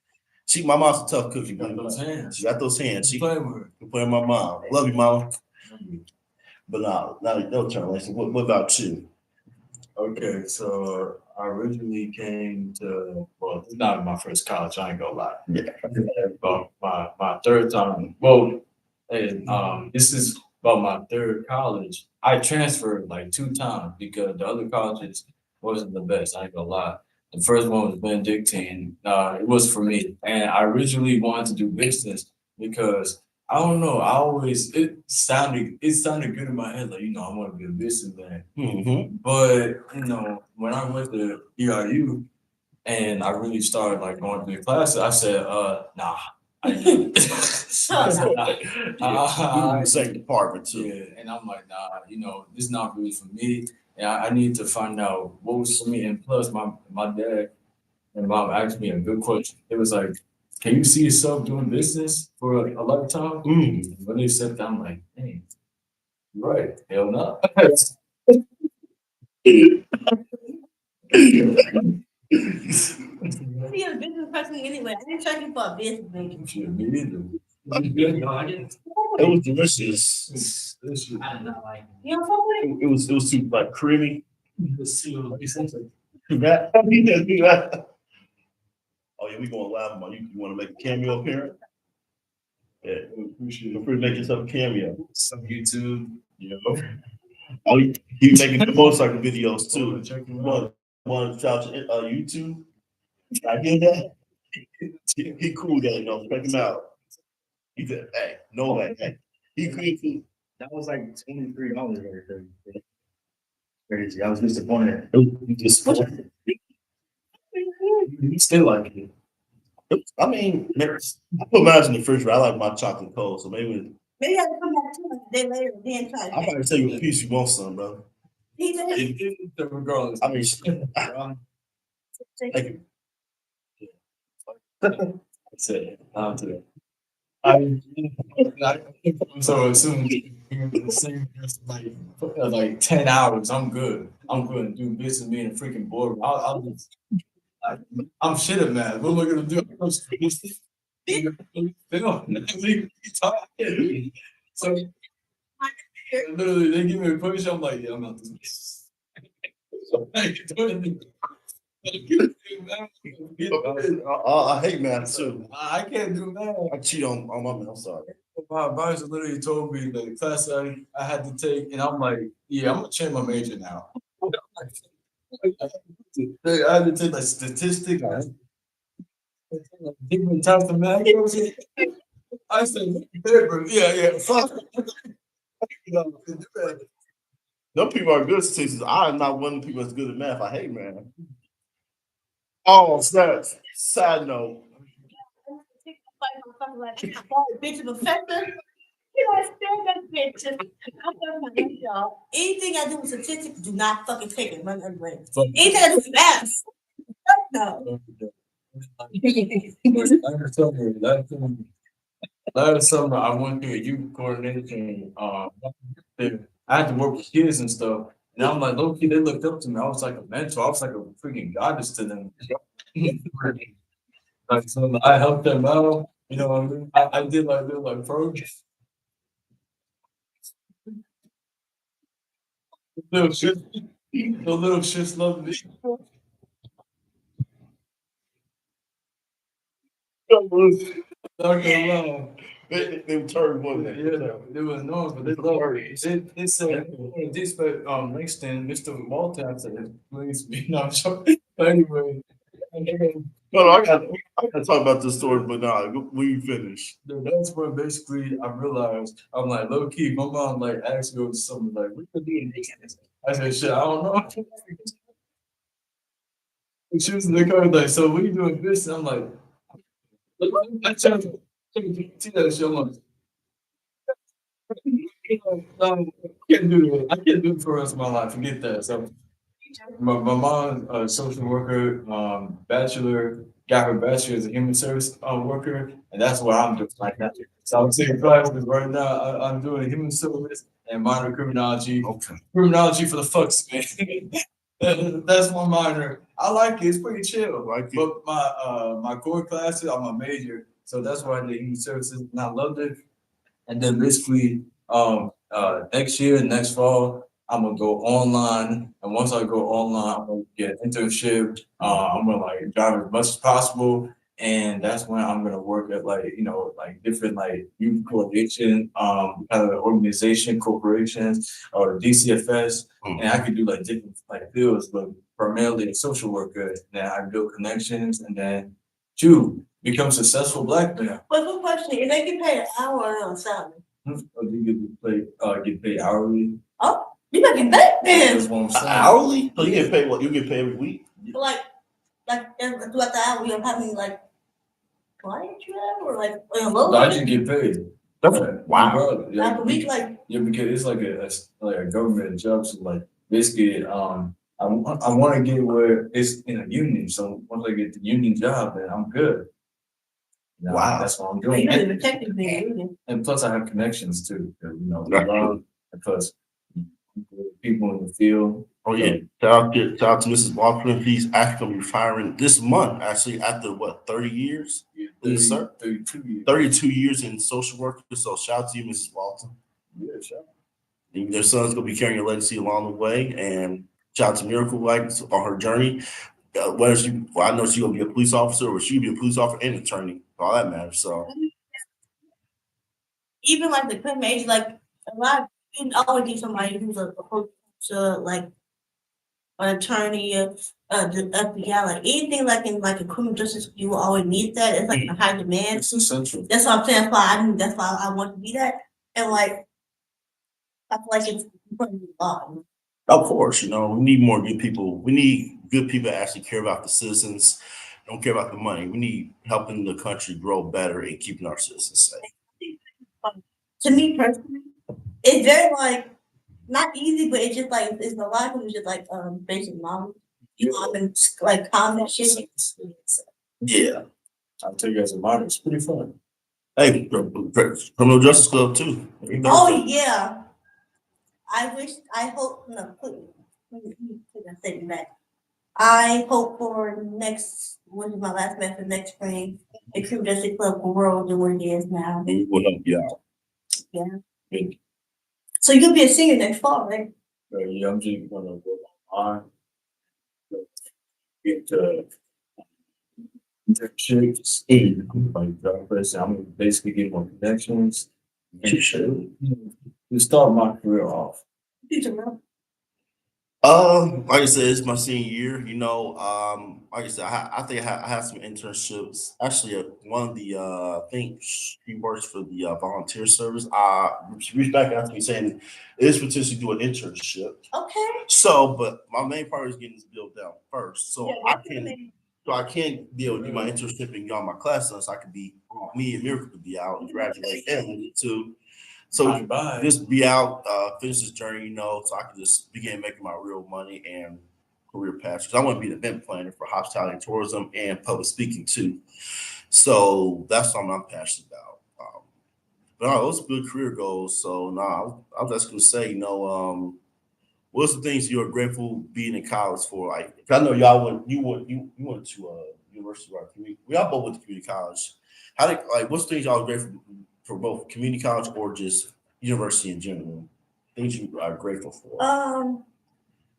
my mom's a tough cookie. She got those hands. She got those hands. She Play with her. can play with my mom. Love you, mom. But no turn. Listen, what about you? Okay, so I originally came to, well, it's not my first college, I ain't gonna lie. Yeah. But my third time, well, and this is about my third college. I transferred like 2 times because the other colleges wasn't the best, I ain't gonna lie. The first one was Benedictine. It was for me. And I originally wanted to do business because I don't know, it sounded good in my head, like, I want to be a businessman. Mm-hmm. But when I went to ERU and I really started like going through the classes, I said, nah. I said, nah. Same department too. Yeah, and I'm like, nah, this is not really for me. And I need to find out what was for me. And plus, my dad and mom asked me a good question. It was like, can you see yourself doing business for a lifetime? When they said that, I'm like, dang, you're right. Hell no. Be a business person anyway. I didn't try you for a business, baby. Shit, me neither. No, I didn't. It was delicious. I did not like You don't fuck with it? It was too like creamy. the seal. Too bad. Too bad. Oh yeah, we going live, man. You want to make a cameo appearance? Yeah, Appreciate feel it. free to make yourself a cameo. Some YouTube, Oh, you making the motorcycle videos too. Check him out. One shout to YouTube. I hear that. He cool that check him out. He said, "Hey, no way, hey, he cool too." That was like $23 right there. Crazy. I was disappointed. You just, You still like it. I mean, I put mine in the refrigerator. I like my chocolate cold, so maybe Maybe I can come back to it a day later and then try I'm it. about to tell you a piece you want some, bro. He said, Regardless. I mean, thank you. That's it. On to it. So as soon as you sing like 10 hours, I'm good. I'm good to do business being a freaking board. I'm shit at math. What am I gonna do? So literally they give me a question, I'm like, yeah, I'm not doing this. I ain't doing I hate math too. I can't do math. I cheat on my man. I'm sorry. My advisor literally told me the class I had to take, and I'm like, yeah, I'm gonna change my major now. I had to take like statistics, different types of math. I said, paper, yeah, fuck. Them people are good at statistics. I am not one of the people that's good at math. I hate math. Oh, sad note. bitch of a factor. You know, I still got bitches. I'm talking about this, y'all. Anything I do with statistics, do not fucking take it. Run underway. Anything I do with math. No. Last summer, I went through a youth coordination. I had to work with kids and stuff. And I'm like, low key, they looked up to me. I was like a mentor. I was like a freaking goddess to them. Like, so I helped them out. You know what I mean? I did like little projects. Little shit. The little shits love me. Not gonna lie. They turned one. Yeah, they was known, but they love me. They said, this, but Langston, Mr. Malta said, please be not joking. But anyway, No, I got to talk about this story, but nah, when you finish. that's when basically I realized I'm like low key. My mom like asked me something like, "What you doing?" I said, shit, I don't know. And she was in the car like, so what are you doing this? And I'm like, I tell you, see that shit. I'm like, no, I can't do it. I can't do it for the rest of my life. Forget that. So my mom, social worker, bachelor, got her bachelor as a human service worker, and that's what I'm doing right now. So I'm taking classes right now. I'm doing human service and minor criminology. Okay. Criminology for the fucks, man. That's my minor. I like it. It's pretty chill. Like it. But my core classes are my major, so that's why I did human services, and I loved it. And then basically, next year, next fall, I'm gonna go online. And once I go online, I'm gonna get an internship. I'm gonna like drive as much as possible. And that's when I'm gonna work at like, like different like youth coalition, kind of organization, corporations, or DCFS. And I could do like different like fields, but primarily a social worker. Then I build connections and then become successful black man. But good question, if they get paid an hour or on salary? Get paid hourly. Oh, you making that That's then? what I'm saying. Hourly? So you get paid what? You get paid every week? Like throughout the hour, you how many like clients you have, or like a little No, I bit? just get paid. That's wow. Bro, yeah, Like a week, like yeah, because it's like a government job. So like basically, I want to get where it's in a union. So once I get the union job, then I'm good. Wow. That's what I'm well, doing. you're even technically a union. And plus, I have connections too. That's true. And plus, people in the field. Oh yeah. Shout out to Mrs. Walker. He's actually retiring this month, actually, after what, 30 years? Yes, sir. 32 years. 32 years in social work. So shout out to you, Mrs. Walton. Yeah, sure. And their son's gonna be carrying your legacy along the way. And shout out to Miracle Light on her journey. Whether I know she's gonna be a police officer, or she'll be a police officer and attorney. All that matters. So Even like the criminal age, like a lot, you always need somebody who's a officer, like an attorney, the FBI, like anything like in like a criminal justice, you will always need that. It's like a high demand. It's essential. That's what I'm saying. That's why I want to be that. And like, I feel like it's important to law. of course, we need more good people. We need good people that actually care about the citizens, don't care about the money. We need helping the country grow better and keeping our citizens safe. To me personally, it's very like not easy, but it's just like it's a lot of it's just like basic knowledge. Like common shit. Yeah. I'll tell you guys a lot. It's pretty fun. Hey, criminal justice club too. Oh yeah. I hope no, let me take a second back. I hope for what is my last method next spring, the criminal justice club will grow than what it is now. We will help you out. Yeah. So you'll be a senior next fall, right? Yeah, I'm just gonna work on get internships, like job person. I'm gonna basically get more connections. You should. To start my career off. Like I said, it's my senior year. Like I said, I think I have some internships. Actually, one of the I think she works for the volunteer service. She reached back after me saying it is potentially do an internship. Okay. So, but my main part is getting this bill down first, so Yeah, I can't be able to do my internship and get all my classes. So I could be me and Miracle could be out and graduate and too. So Bye. just be out, finish this journey, so I can just begin making my real money and career path. Because I want to be an event planner for hospitality and tourism and public speaking too. So that's something I'm passionate about. But no, those are good career goals. So I was just gonna say, what's the things you're grateful being in college for? Like, I know you went to university, right? We all both went to community college. What's the things y'all are grateful for both community college or just university in general? Things you are grateful for.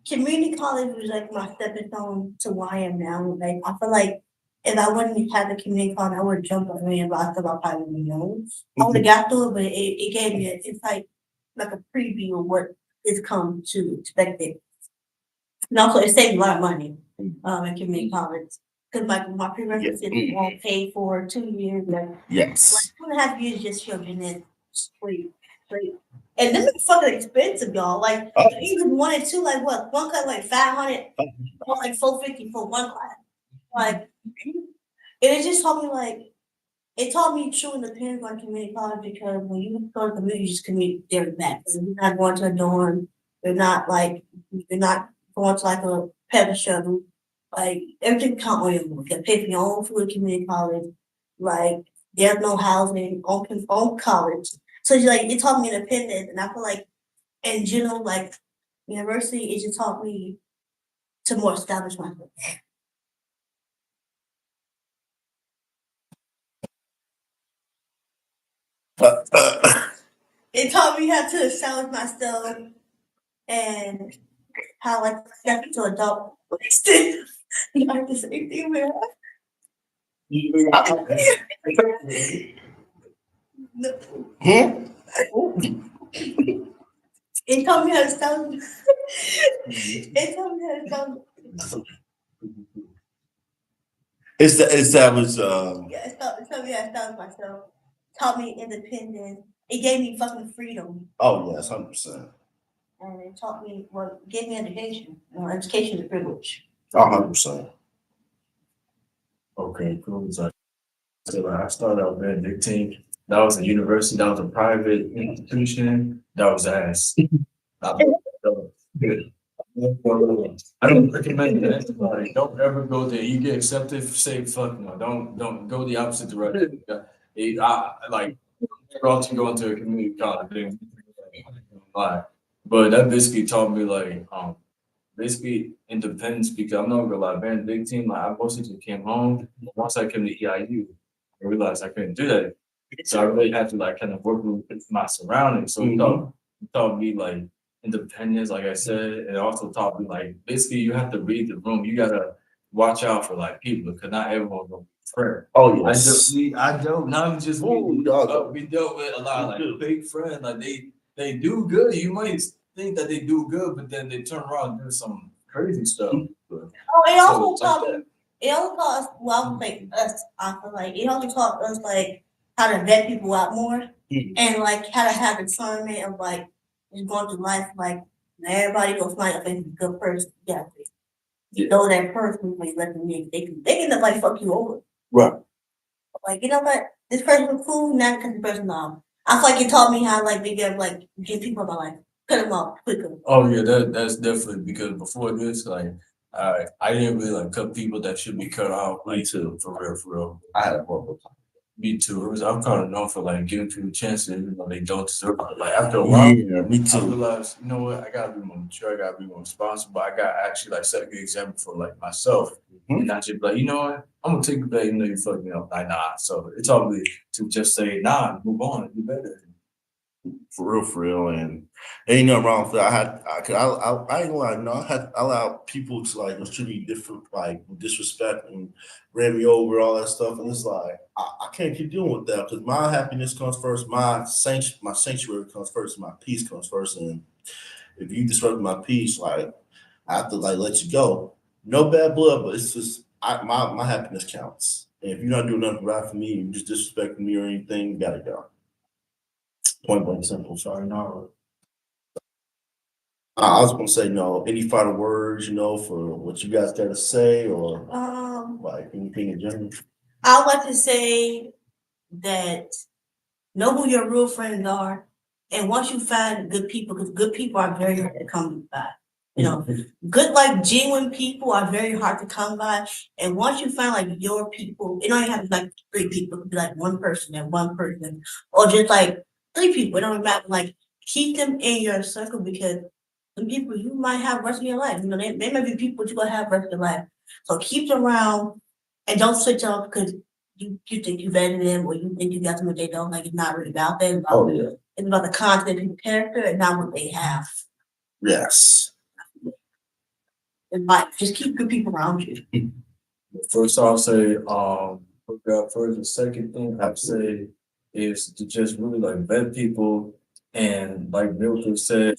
Community college was like my stepping stone to where I am now. Like I feel like if I wouldn't have the community college, I would have jumped on me about stuff I probably wouldn't know. I would have got through it, but it gave me it's like a preview of what is come to expect it. And also it saved me a lot of money in community college. Because my prerequisites won't pay for 2 years. Like Yes. 2.5 years just children in straight And them is fucking expensive, y'all. Like Oh. even 1 and 2, like what? One class like 500, or like 450 for one class. Like, and it just taught me like it taught me true independence on community college because when you go to community, you just community there back. So you're not going to a dorm. You're not going to like a pepper shuttle. Like everything count on your work. You pay for your own food at community college. Like there's no housing on college. So it's like it taught me independence, and I feel like in general, like university, it just taught me to more establish myself. It taught me how to establish myself and how like step into adult. You like the same thing, man. No. It taught me how to establish. It taught me how to establish. It's the established. Yeah, it taught me how to establish myself. Taught me independence. It gave me fucking freedom. Oh yes, 100%. And it taught me gave me education. Education is privilege. 100%. Okay, cool. So I started out Benedictine. That was a university. That was a private institution. That was ass. I don't recommend it to anybody. Don't ever go there. You get accepted, say fuck no. Don't go the opposite direction. Like brought to go into a community college. But that basically taught me like basically independence because I'm not gonna lie, Benedictine, like I mostly just came home. Once I came to EIU, I realized I couldn't do that. So I really had to like kind of work with my surroundings. So it taught me like independence, like I said, and it also taught me like basically you have to read the room. You gotta watch out for like people because not everyone will be fair. Oh I yes. don't not just Ooh, we dealt with a lot of like big friends, like they do good. You might think that they do good, but then they turn around and do some crazy stuff. Oh, it also So, taught like me. It also taught us. Well, like us. I feel like it also taught us like how to vet people out more and like how to have discernment of like just going through life. Like not everybody goes find a good person. Yeah, you know that person when you let them in, they can end up like fuck you over. Right. Like you know what, this person was cool, not because the person off. I feel like it taught me how like be able like get people in my life, cut them off quicker. Oh yeah, that's definitely because before this, like I didn't really like cut people that should be cut out. Like for real. I had a horrible time. Me too. I'm kind of known for like giving people chances, even though they don't deserve it. Like after a while, Yeah, me I too. realized, you know what, I gotta be more mature, I gotta be more responsible. I gotta actually like set a good example for like myself. And not just be like, you know what, I'm gonna take it back, even though you fucked me up. Like nah. So it's all me to just say, nah, move on, and do better. For real, and ain't nothing wrong with that. I ain't gonna lie, no, I allowed people to like treat me different, like with disrespect and ran me over, all that stuff, and it's like I can't keep dealing with that because my happiness comes first, my sanctuary comes first, my peace comes first, and if you disrupt my peace, like I have to like let you go. No bad blood, but it's just my happiness counts. And if you're not doing nothing right for me, you just disrespecting me or anything, you gotta go. Point blank simple. Sorry, no. I was gonna say no. Any final words, for what you guys got to say, or like anything in general? I would like to say that know who your real friends are, and once you find good people, because good people are very hard to come by. Good like genuine people are very hard to come by, and once you find like your people, it don't even have to be like 3 people. It could be like one person and one person, or just like 3 people. It don't matter. Like keep them in your circle because the people you might have rest of your life. They may be people you're gonna have rest of your life. So keep them around and don't switch up because you think you better than them or you think you got something they don't like. It's not really about that. It's about the content and character and not what they have. Yes. And like just keep good people around you. First, I'll say, first, the second thing I'd say is to just really like vet people and like Milton said,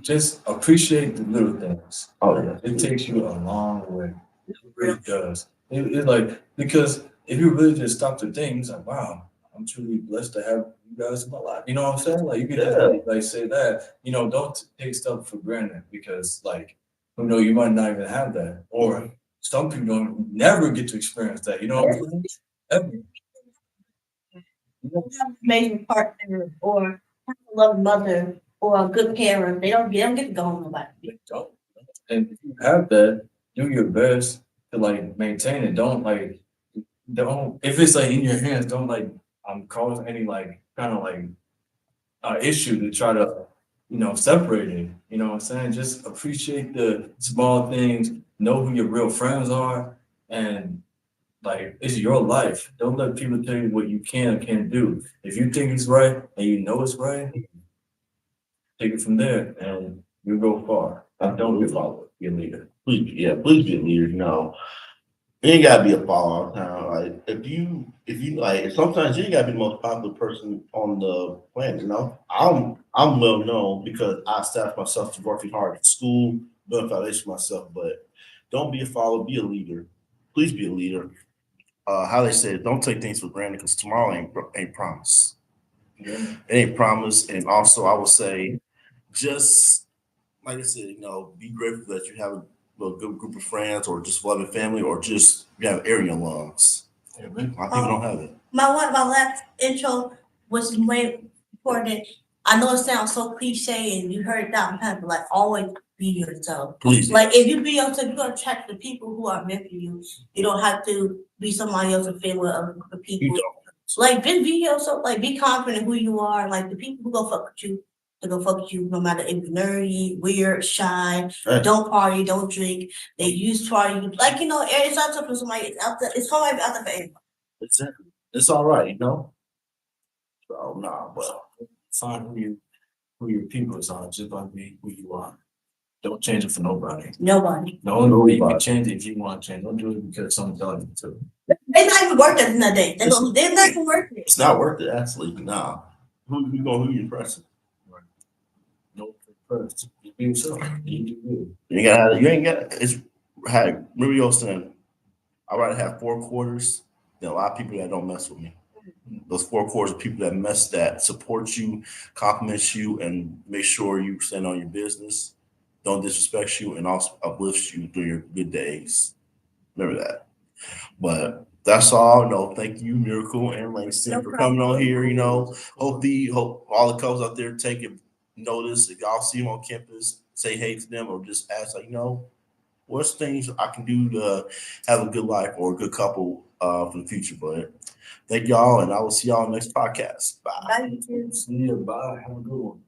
just appreciate the little things. Oh yeah. It takes you a long way. It really does. It like because if you really just stop to think, it's like wow, I'm truly blessed to have you guys in my life. You know what I'm saying? Like you can just like say that. You know, don't take stuff for granted because like you know you might not even have that, or some people don't never get to experience that. You know what I'm saying? Ever. You don't have an amazing partner or have a loving mother or a good parent. They don't get to go home nobody. They don't. And if you have that, do your best to like maintain it. Don't if it's like in your hands, don't like cause any like kind of like issue to try to separate it. You know what I'm saying? Just appreciate the small things, know who your real friends are, and like it's your life. Don't let people tell you what you can or can't do. If you think it's right and you know it's right, take it from there and you'll go far. Don't be a follower, be a leader. Please, yeah, please be a leader. You ain't gotta be a follower all the time. Like if you like, sometimes you ain't gotta be the most popular person on the planet. I'm well known because I established myself to working hard at school, build a foundation for myself. But don't be a follower, be a leader. Please be a leader. How they say it, don't take things for granted because tomorrow ain't promised. Yeah. It ain't promised. And also, I would say, just like I said, be grateful that you have a good group of friends, or just loving family, or just you have air in your lungs. Yeah, man. A lot of people don't have it. My last intro was way important. I know it sounds so cliche and you heard it down pat, but like always be yourself. Please, Like if you be yourself, you're gonna attract the people who are meant for you. You don't have to be somebody else and fit with other group of you people. don't. Like be yourself, like be confident who you are. Like the people who go fuck with you, they go fuck with you no matter if you're nerdy, weird, shy, Right. don't party, don't drink. They use party. Like it's not for somebody, it's out there, it's somebody out there for everybody. Exactly. It's all right. So well, Find who your people are, just by being who you are. Don't change it for nobody. Nobody. The only way you can change it if you want to change. Don't do it because someone telling you to. They not even worth it in that day. They're not even worth it. it's not worth it. Absolutely, nah. Who you impressing? No first. Just be yourself. You do good. You ain't got. It's hey, remember your saying. I'd rather have 4 quarters than a lot of people that don't mess with me. Those 4 quarters of people that support you, compliment you, and make sure you stand on your business, don't disrespect you, and also uplift you through your good days. Remember that. But that's all. No, thank you, Miracle and Langston, No for coming on problem. here. Hope all the couples out there take notice. If y'all see them on campus, say hey to them, or just ask, what's things I can do to have a good life or a good couple for the future. But thank y'all, and I will see y'all next podcast. Bye. Bye, YouTube. See you. Bye. Have a good one.